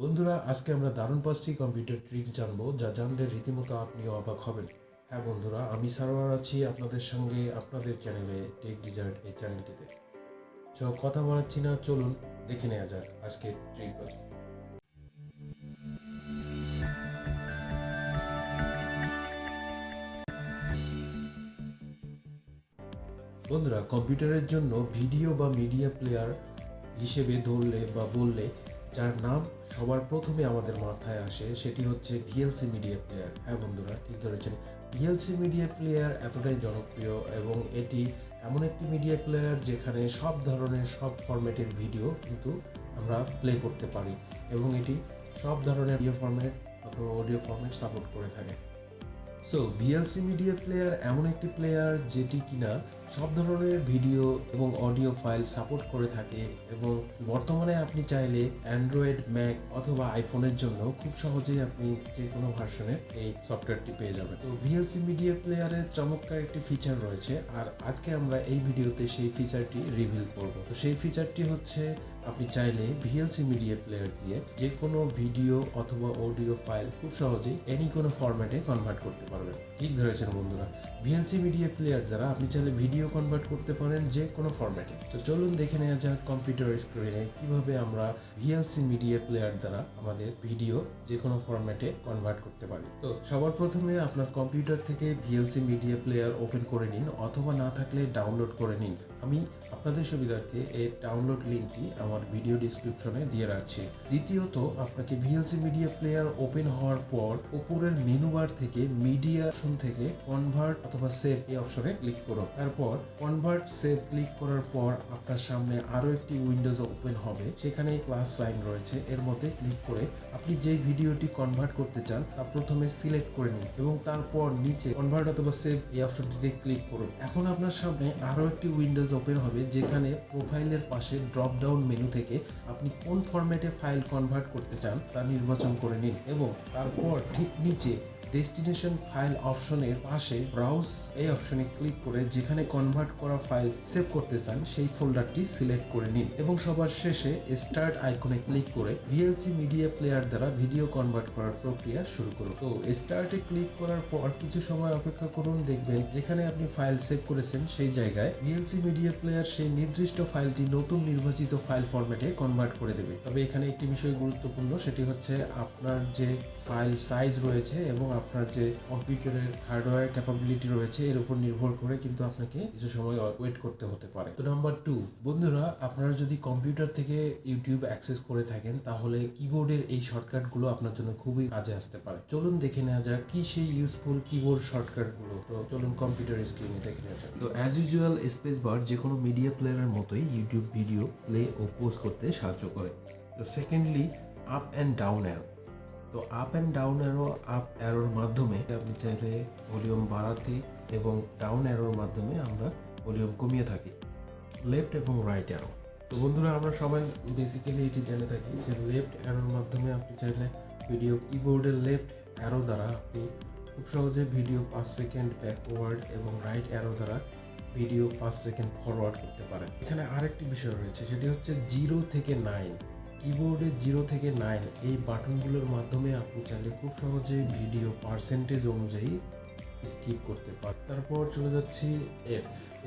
বন্ধুরা, আজকে আমরা দারুণ 5টি কম্পিউটার ট্রিক্স জানবো, যা জানলে রীতিমতো আপনিও অবাক হবেন। হ্যাঁ বন্ধুরা, আমি সারোয়ার আছি আপনাদের সঙ্গে আপনাদের চ্যানেলে টেক ডিজার্ট এই চ্যানেলটিতে। কথা বলাচ্ছি না, চলুন দেখে নেওয়া যাক আজকের ট্রিক বাজি। বন্ধুরা, কম্পিউটারের জন্য ভিডিও বা মিডিয়া প্লেয়ার হিসেবে ধরলে বা বললে যার নাম সবার প্রথমে আমাদের মাথায় আসে সেটি হচ্ছে ভিএলসি মিডিয়া প্লেয়ার। হ্যাঁ বন্ধুরা, ঠিক ধরেছেন। ভিএলসি মিডিয়া প্লেয়ার এতটাই জনপ্রিয় এবং এটি এমন একটি মিডিয়া প্লেয়ার যেখানে সব ধরনের সব ফরম্যাটের ভিডিও কিন্তু আমরা প্লে করতে পারি এবং এটি সব ধরনের ভিডিও ফরম্যাট অথবা অডিও ফরম্যাট সাপোর্ট করে থাকে। ভিএলসি মিডিয়া প্লেয়ার এমন একটি প্লেয়ার যেটি কিনা সব ধরনের ভিডিও এবং অডিও ফাইল সাপোর্ট করে থাকে এবং বর্তমানে আপনি চাইলে অ্যান্ড্রয়েড, ম্যাক অথবা আইফোনের জন্য খুব সহজেই আপনি যে কোনো ভার্সনের এই সফটওয়্যারটি পেয়ে যাবেন। তো ভিএলসি মিডিয়া প্লেয়ারের চমৎকার একটি ফিচার রয়েছে, আর আজকে আমরা এই ভিডিওতে সেই ফিচারটি রিভিল করব। তো সেই ফিচারটি হচ্ছে আপনি চাইলে ভিএলসি মিডিয়া প্লেয়ার দিয়ে যে কোনো ভিডিও অথবা অডিও ফাইল খুব সহজেই এনি কোনো ফরম্যাটে কনভার্ট করতে পারবেন। ঠিক ধরেছেন বন্ধুরা, ভিএলসি মিডিয়া প্লেয়ার দ্বারা আপনি চাইলে ভিডিও কনভার্ট করতে পারেন যে কোনো ফরম্যাটে। তো চলুন দেখে নেওয়া যাক কম্পিউটার স্ক্রিনে কিভাবে আমরা ভিএলসি মিডিয়া প্লেয়ার দ্বারা আমাদের ভিডিও যে কোনো ফরম্যাটে কনভার্ট করতে পারি। তো সবার প্রথমে আপনার কম্পিউটার থেকে ভিএলসি মিডিয়া প্লেয়ার ওপেন করে নিন অথবা না থাকলে ডাউনলোড করে নিন। আমি আপনাদের সুবিধার্থে এই ডাউনলোড লিঙ্কটি আমার ভিডিও ডিসক্রিপশনে দিয়ে রাখছি। দ্বিতীয়ত, আপনাকে ভিএলসি মিডিয়া প্লেয়ার ওপেন হওয়ার পর উপরের মেনু বার থেকে মিডিয়া অপশন থেকে কনভার্ট অথবা সেভ এই অপশনে ক্লিক করুন। তারপর কনভার্ট সেভ ক্লিক করার পর আপনার সামনে আরো একটি উইন্ডোজ ওপেন হবে, সেখানে প্লাস সাইন রয়েছে, এর মধ্যে ক্লিক করে আপনি যে ভিডিওটি কনভার্ট করতে চান তা প্রথমে সিলেক্ট করে নিন এবং তারপর নিচে কনভার্ট অথবা সেভ এই অপশনটিতে ক্লিক করুন। এখন আপনার সামনে আরো একটি উইন্ডোজ ওপেন হবে, যেখানে প্রোফাইলের পাশে ড্রপ ডাউন মেনু থেকে আপনি কোন ফরম্যাটে ফাইল কনভার্ট করতে চান তা নির্বাচন করে নিন এবং তারপর ঠিক নিচে ডেস্টিনেশন ফাইল অপশনের পাশে ব্রাউজ এই অপশনে ক্লিক করে যেখানে কনভার্ট করা ফাইল সেভ করতে চান সেই ফোল্ডারটি সিলেক্ট করে নিন এবং সবার শেষে স্টার্ট আইকনে ক্লিক করে ভিএলসি মিডিয়া প্লেয়ার দ্বারা ভিডিও কনভার্ট করার প্রক্রিয়া শুরু করুন। তো স্টার্টে ক্লিক করার পর কিছু সময় অপেক্ষা করুন, দেখবেন যেখানে আপনি ফাইল সেভ করেছেন সেই জায়গায় ভিএলসি মিডিয়া প্লেয়ার সেই নির্দিষ্ট ফাইলটি নতুন নির্বাচিত ফাইল ফরম্যাটে কনভার্ট করে দেবে। তবে এখানে একটি বিষয় গুরুত্বপূর্ণ, সেটি হচ্ছে আপনার যে ফাইল সাইজ রয়েছে এবং আপনার যে কম্পিউটারের হার্ডওয়্যার ক্যাপাবিলিটি রয়েছে এর উপর নির্ভর করে কিন্তু আপনাকে কিছু সময় ওয়েট করতে হতে পারে। তো নাম্বার 2, বন্ধুরা, আপনারা যদি কম্পিউটার থেকে ইউটিউব অ্যাক্সেস করে থাকেন তাহলে কিবোর্ডের এই শর্টকাটগুলো আপনার জন্য খুবই কাজে আসতে পারে। চলুন দেখে নেওয়া যাক কি সেই ইউজফুল কিবোর্ড শর্টকাটগুলো। তো চলুন কম্পিউটার স্ক্রিনে দেখে নেওয়া যাক। তো অ্যাজ ইউজুয়াল স্পেস বার যে কোনো মিডিয়া প্লেয়ারের মতোই ইউটিউব ভিডিও প্লে ও পোজ করতে সাহায্য করে। তো secondly, up and down arrow. তো up and down arrow, up অ্যারোর মাধ্যমে আপনি চাইলে ভলিউম বাড়াতে এবং ডাউন অ্যারোর মাধ্যমে আমরা ভলিউম কমিয়ে থাকি। লেফট এবং রাইট অ্যারো। তো বন্ধুরা, আমরা সবাই বেসিক্যালি এটি জেনে থাকি যে লেফট অ্যারোর মাধ্যমে আপনি চাইলে ভিডিও কিবোর্ডের লেফট অ্যারো দ্বারা আপনি খুব সহজে ভিডিও 5 সেকেন্ড ব্যাকওয়ার্ড এবং রাইট অ্যারো দ্বারা ভিডিও 5 সেকেন্ড ফরওয়ার্ড করতে পারেন। এখানে আরেকটি বিষয় রয়েছে, সেটি হচ্ছে 0 থেকে 9। কিবোর্ডে 0 থেকে 9 এই বাটনগুলোর মাধ্যমে আপনি চাইলে খুব সহজে ভিডিও পার্সেন্টেজ অনুযায়ী স্কিপ করতে পারেন। তারপর চলে যাচ্ছি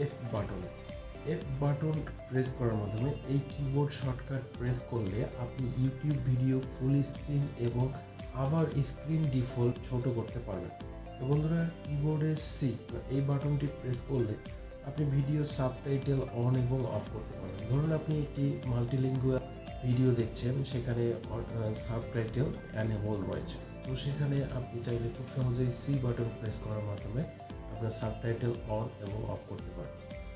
F button. F button press করার মাধ্যমে এই কিবোর্ড শর্টকাট প্রেস করলে আপনি ইউটিউব ভিডিও ফুল স্ক্রিন এবং আবার স্ক্রিন ডিফল্ট ছোট করতে পারবেন। তো বন্ধুরা, কিবোর্ডে সি এই বাটনটি প্রেস করলে আপনি ভিডিও সাবটাইটেল অন এবং অফ করতে পারবেন। ধরুন আপনি একটি মাল্টিলিঙ্গুয়াল ভিডিও দেখছেন, সেখানে সাবটাইটেল অ্যানেবল রয়েছে, তো সেখানে আপনি চাইলে খুব সহজেই সি বাটন প্রেস করার মাধ্যমে আপনার সাবটাইটেল অন এবং অফ করতে পারেন।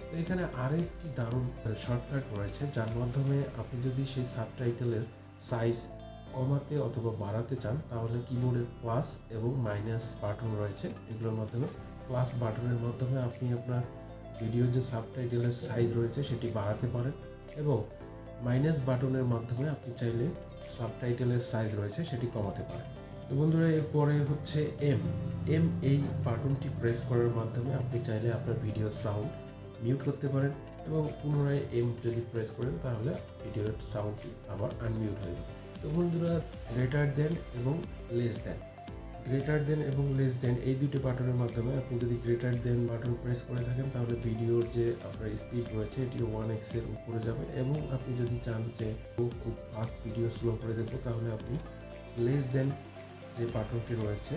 তো এখানে আরেকটি দারুণ শর্টকাট রয়েছে, যার মাধ্যমে আপনি যদি সেই সাবটাইটেলের সাইজ কমাতে অথবা বাড়াতে চান তাহলে কিবোর্ডের প্লাস এবং মাইনাস বাটন রয়েছে, এগুলোর মাধ্যমে প্লাস বাটনের মাধ্যমে আপনি আপনার ভিডিওর যে সাবটাইটেলের সাইজ রয়েছে সেটি বাড়াতে পারেন এবং মাইনাস বাটনের মাধ্যমে আপনি চাইলে সাবটাইটেলের সাইজ রয়েছে সেটি কমাতে পারেন। তো বন্ধুরা, এরপরে হচ্ছে এম এই বাটনটি প্রেস করার মাধ্যমে আপনি চাইলে আপনার ভিডিও সাউন্ড মিউট করতে পারেন এবং পুনরায় যদি প্রেস করেন তাহলে ভিডিওর সাউন্ডটি আবার আনমিউট হয়ে যাবে। তো বন্ধুরা, গ্রেটার দেন এবং লেস দেন, গ্রেটার দেন এবং লেস দেন এই দুটি বাটনের মাধ্যমে আপনি যদি গ্রেটার দেন বাটন প্রেস করে থাকেন তাহলে ভিডিওর যে আপনার স্পিড রয়েছে এটি 1x এর উপরে যাবে, এবং আপনি যদি চান যে খুব ফাস্ট ভিডিও স্লো করে দেখবো তাহলে আপনি লেস দেন যে বাটনটি রয়েছে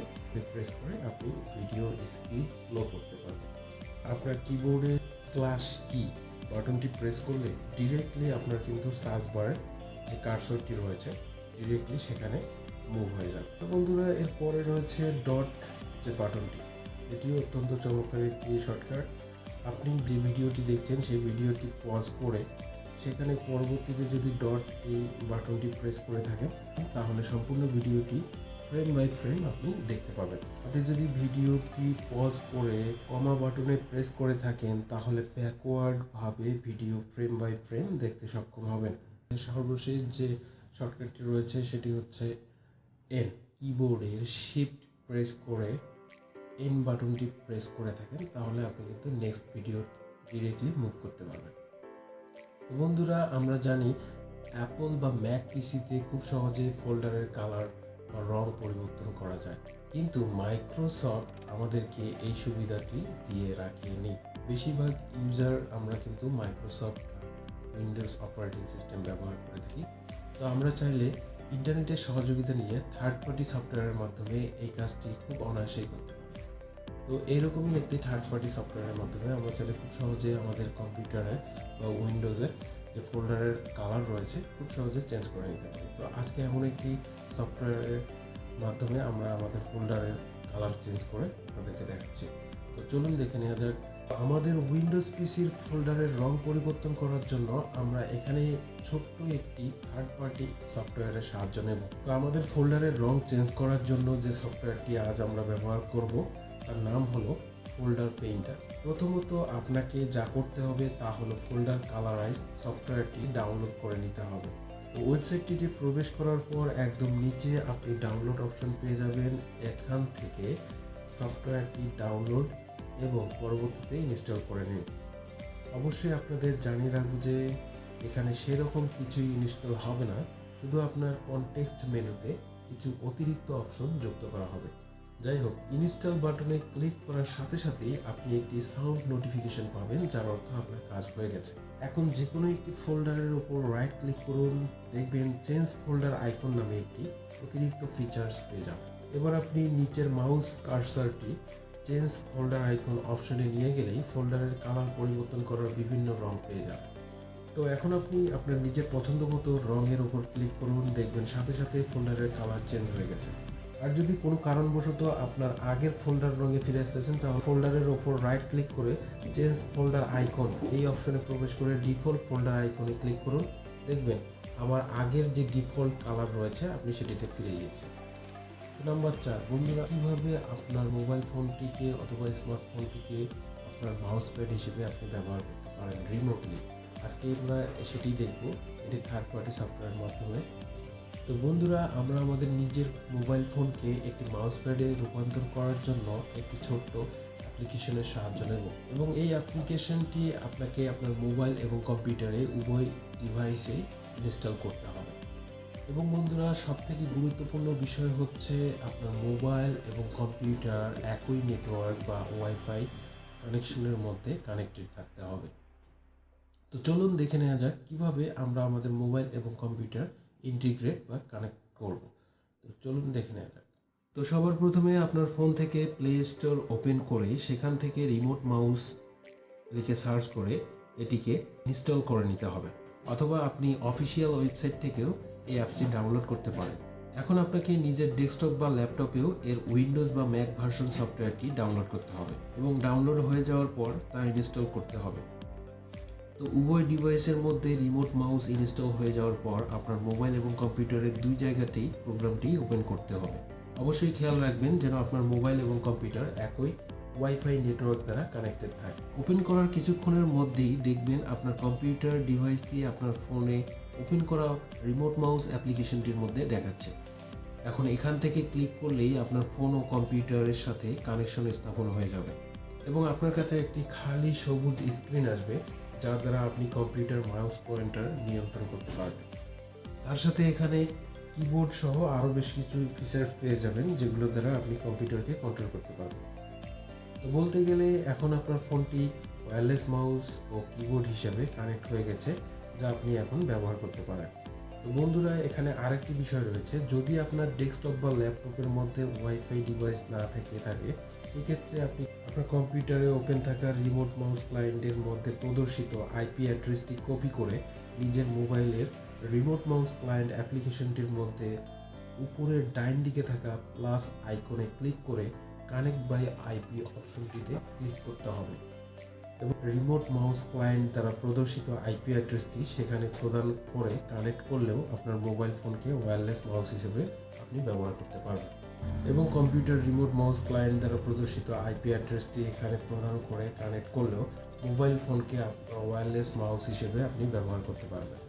প্রেস করে আপনি ভিডিওর স্পিড স্লো করতে পারবেন। আপনার কিবোর্ডে স্ল্যাশ কি বাটনটি প্রেস করলে ডিরেক্টলি আপনার কিন্তু সার্চ বারে যে কার্সরটি রয়েছে ডিরেক্টলি সেখানে মুভ হয়ে যাবে। তো বন্ধুরা, এরপরে রয়েছে ডট যে বাটনটি, এটিও অত্যন্ত চমৎকার একটি শর্টকাট। আপনি যে ভিডিওটি দেখছেন সেই ভিডিওটি পজ করে সেখানে পরবর্তীতে যদি ডট এই বাটনটি প্রেস করে থাকেন তাহলে সম্পূর্ণ ভিডিওটি ফ্রেম বাই ফ্রেম আপনি দেখতে পাবেন। আপনি যদি ভিডিওটি পজ করে কমা বাটনে প্রেস করে থাকেন তাহলে ব্যাকওয়ার্ডভাবে ভিডিও ফ্রেম বাই ফ্রেম দেখতে সক্ষম হবেন। সর্বশেষ যে শর্টকাটটি রয়েছে সেটি হচ্ছে এন, কিবোর্ডের শিফট প্রেস করে এন বাটনটি প্রেস করে থাকেন তাহলে আপনি কিন্তু নেক্সট ভিডিও ডিরেক্টলি মুভ করতে পারবেন। তো বন্ধুরা, আমরা জানি অ্যাপল বা ম্যাক পিসিতে খুব সহজে ফোল্ডারের কালার বা রং পরিবর্তন করা যায়, কিন্তু মাইক্রোসফট আমাদেরকে এই সুবিধাটি দিয়ে রাখেনি। বেশিরভাগ ইউজার আমরা কিন্তু মাইক্রোসফট উইন্ডোজ অপারেটিং সিস্টেম ব্যবহার করে থাকি। তো আমরা চাইলে ইন্টারনেটের সহযোগিতা নিয়ে থার্ড পার্টি সফটওয়্যারের মাধ্যমে এই কাজটি খুব অনায়াসেই করতে পারি। তো এইরকমই একটি থার্ড পার্টি সফটওয়্যারের মাধ্যমে আমরা চাইলে খুব সহজে আমাদের কম্পিউটারের বা উইন্ডোজের যে ফোল্ডারের কালার রয়েছে খুব সহজে চেঞ্জ করে নিতে পারি। তো আজকে এমন একটি সফটওয়্যারের মাধ্যমে আমরা আমাদের ফোল্ডারের কালার চেঞ্জ করে আপনাদেরকে দেখাচ্ছি। তো চলুন দেখে নেওয়া যাক। আমাদের উইন্ডোজ পিসির ফোল্ডারের রং পরিবর্তন করার জন্য আমরা এখানে ছোট্ট একটি থার্ড পার্টি সফটওয়্যারের সাহায্য নেব। তো আমাদের ফোল্ডারের রং চেঞ্জ করার জন্য যে সফটওয়্যারটি আজ আমরা ব্যবহার করব তার নাম হলো ফোল্ডার পেইন্টার। প্রথমত আপনাকে যা করতে হবে তা হলো ফোল্ডার কালারাইজ সফটওয়্যারটি ডাউনলোড করে নিতে হবে। ওয়েবসাইটটিতে প্রবেশ করার পর একদম নিচে আপনি ডাউনলোড অপশন পেয়ে যাবেন। এখান থেকে সফটওয়্যারটি ডাউনলোড এবং পরবর্তীতে ইনস্টল করে নিন। অবশ্যই আপনাদের জানিয়ে রাখব যে এখানে সেরকম কিছুই ইনস্টল হবে না, শুধু আপনার কনটেক্সট মেনুতে কিছু অতিরিক্ত অপশন যুক্ত করা হবে। যাই হোক, ইনস্টল বাটনে ক্লিক করার সাথে সাথেই আপনি একটি সাউন্ড নোটিফিকেশন পাবেন, যার অর্থ আপনার কাজ হয়ে গেছে। এখন যে কোনো একটি ফোল্ডারের উপর রাইট ক্লিক করুন, দেখবেন চেঞ্জ ফোল্ডার আইকন নামে একটি অতিরিক্ত ফিচার্স পেয়ে যাবেন। এবার আপনি নিচের মাউস কার্সারটি চেঞ্জ ফোল্ডার আইকন অপশনে নিয়ে গেলেই ফোল্ডারের কালার পরিবর্তন করার বিভিন্ন রং পেয়ে যাবেন। তো এখন আপনি আপনার নিজের পছন্দ মতো রঙের উপর ক্লিক করুন, দেখবেন সাথে সাথে ফোল্ডারের কালার চেঞ্জ হয়ে গেছে। আর যদি কোনো কারণবশত আপনার আগের ফোল্ডার রঙে ফিরে আসতেছেন তাহলে ফোল্ডারের ওপর রাইট ক্লিক করে চেঞ্জ ফোল্ডার আইকন এই অপশনে প্রবেশ করে ডিফল্ট ফোল্ডার আইকনে ক্লিক করুন, দেখবেন আমার আগের যে ডিফল্ট কালার রয়েছে আপনি সেটিতে ফিরে গিয়েছেন। নাম্বার 4, বন্ধুরা, কীভাবে আপনার মোবাইল ফোনটিকে অথবা স্মার্টফোনটিকে আপনার মাউস প্যাড হিসেবে আপনি ব্যবহার করতে পারেন রিমোটলি। আজকে আমরা সেটি দেখব, এটি থার্ড পার্টি সফটওয়্যারের মাধ্যমে। তো বন্ধুরা, আমরা আমাদের নিজের মোবাইল ফোনকে একটি মাউস প্যাডে রূপান্তর করার জন্য একটি ছোট্ট অ্যাপ্লিকেশনের সাহায্য নেব, এবং এই অ্যাপ্লিকেশনটি আপনাকে আপনার মোবাইল এবং কম্পিউটারে উভয় ডিভাইসে ইনস্টল করতে হবে। এবং বন্ধুরা, সবথেকে গুরুত্বপূর্ণ বিষয় হচ্ছে আপনার মোবাইল এবং কম্পিউটার একই নেটওয়ার্ক বা ওয়াইফাই কানেকশনের মধ্যে কানেক্টেড থাকতে হবে। তো চলুন দেখে নেওয়া যাক কীভাবে আমরা আমাদের মোবাইল এবং কম্পিউটার ইন্টিগ্রেট বা কানেক্ট করব। তো চলুন দেখে নেওয়া যাক। তো সবার প্রথমে আপনার ফোন থেকে প্লে স্টোর ওপেন করে সেখান থেকে রিমোট মাউস লিখে সার্চ করে এটিকে ইনস্টল করে নিতে হবে, অথবা আপনি অফিসিয়াল ওয়েবসাইট থেকেও এই অ্যাপসটি ডাউনলোড করতে পারেন। এখন আপনাকে নিজের ডেস্কটপ বা ল্যাপটপেও এর উইন্ডোজ বা ম্যাক ভার্সন সফটওয়্যারটি ডাউনলোড করতে হবে, এবং ডাউনলোড হয়ে যাওয়ার পর তা ইনস্টল করতে হবে। তো উভয় ডিভাইসের মধ্যে রিমোট মাউস ইনস্টল হয়ে যাওয়ার পর আপনার মোবাইল এবং কম্পিউটারের দুই জায়গাতেই প্রোগ্রামটি ওপেন করতে হবে। অবশ্যই খেয়াল রাখবেন যেন আপনার মোবাইল এবং কম্পিউটার একই ওয়াইফাই নেটওয়ার্ক দ্বারা কানেক্টেড থাকে। ওপেন করার কিছুক্ষণের মধ্যেই দেখবেন আপনার কম্পিউটার ডিভাইসটি আপনার ফোনে ওপেন করা রিমোট মাউস অ্যাপ্লিকেশনটির মধ্যে দেখাচ্ছে। এখন এখান থেকে ক্লিক করলেই আপনার ফোন ও কম্পিউটারের সাথে কানেকশন স্থাপন হয়ে যাবে, এবং আপনার কাছে একটি খালি সবুজ স্ক্রিন আসবে যার দ্বারা আপনি কম্পিউটার মাউস পয়েন্টার নিয়ন্ত্রণ করতে পারবেন। তার সাথে এখানে কিবোর্ড সহ আরও বেশ কিছু ফিচার পেয়ে যাবেন, যেগুলো দ্বারা আপনি কম্পিউটারকে কন্ট্রোল করতে পারবেন। তো বলতে গেলে এখন আপনার ফোনটি ওয়্যারলেস মাউস ও কিবোর্ড হিসেবে কানেক্ট হয়ে গেছে, যা আপনি এখন ব্যবহার করতে পারেন। তো বন্ধুরা, এখানে আরেকটি বিষয় রয়েছে, যদি আপনার ডেস্কটপ বা ল্যাপটপের মধ্যে ওয়াইফাই ডিভাইস না থেকে থাকে, সেক্ষেত্রে আপনি আপনার কম্পিউটারে ওপেন থাকা রিমোট মাউস ক্লায়েন্টের মধ্যে প্রদর্শিত আইপি অ্যাড্রেসটি কপি করে নিজের মোবাইলের রিমোট মাউস ক্লায়েন্ট অ্যাপ্লিকেশনটির মধ্যে উপরের ডাইন দিকে থাকা প্লাস আইকনে ক্লিক করে কানেক্ট বাই আইপি অপশনটিতে ক্লিক করতে হবে এবং রিমোট মাউস ক্লায়েন্ট দ্বারা প্রদর্শিত আইপি অ্যাড্রেসটি সেখানে প্রদান করে কানেক্ট করলেও আপনার মোবাইল ফোনকে ওয়্যারলেস মাউস হিসেবে আপনি ব্যবহার করতে পারবেন। এবং কম্পিউটার রিমোট মাউস ক্লায়েন্ট দ্বারা প্রদর্শিত আইপি অ্যাড্রেসটি এখানে প্রদান করে কানেক্ট করলেও মোবাইল ফোনকে ওয়্যারলেস মাউস হিসেবে আপনি ব্যবহার করতে পারবেন।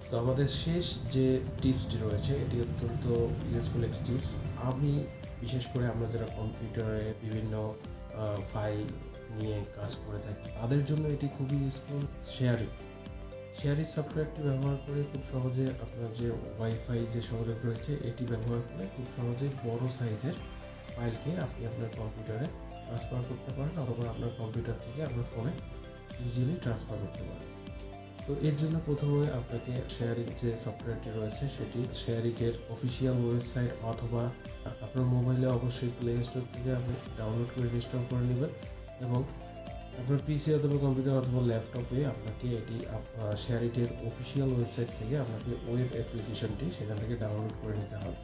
তো আমাদের শেষ যে টিপসটি রয়েছে, এটি অত্যন্ত ইউজফুল একটি টিপস। আমি বিশেষ করে আমরা যারা কম্পিউটারে বিভিন্ন ফাইল নিয়ে কাজ করে থাকি, তাদের জন্য এটি খুবই ইউজফুল। শেয়ারিট সফটওয়্যারটি ব্যবহার করে খুব সহজে আপনার যে ওয়াইফাই যে সংযোগ রয়েছে, এটি ব্যবহার করে খুব সহজে বড় সাইজের ফাইলকে আপনি আপনার কম্পিউটারে ট্রান্সফার করতে পারেন, অথবা আপনার কম্পিউটার থেকে আপনার ফোনে ইজিলি ট্রান্সফার করতে পারেন। তো এর জন্য প্রথমে আপনাকে শেয়ারিট যে সফটওয়্যারটি রয়েছে, সেটি শেয়ারিটের অফিসিয়াল ওয়েবসাইট অথবা আপনার মোবাইলে অবশ্যই প্লে স্টোর থেকে আপনি ডাউনলোড করে ইনস্টল করে নেবেন, এবং আপনার পিসি অথবা কম্পিউটার অথবা ল্যাপটপে আপনাকে এটি শেয়ারিটের অফিসিয়াল ওয়েবসাইট থেকে আপনাকে ওয়েব অ্যাপ্লিকেশনটি সেখান থেকে ডাউনলোড করে নিতে হবে।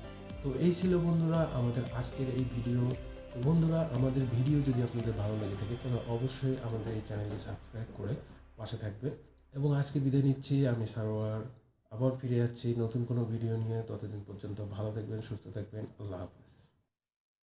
তো এই ছিল বন্ধুরা আমাদের আজকের এই ভিডিও। তো বন্ধুরা, আমাদের ভিডিও যদি আপনাদের ভালো লেগে থাকে, তাহলে অবশ্যই আমাদের এই চ্যানেলটি সাবস্ক্রাইব করে পাশে থাকবেন। এবং আজকে বিদায় নিচ্ছি, আমি সারোয়ার। আবার ফিরে যাচ্ছি নতুন কোনো ভিডিও নিয়ে। ততদিন পর্যন্ত ভালো থাকবেন, সুস্থ থাকবেন। আল্লাহ হাফেজ।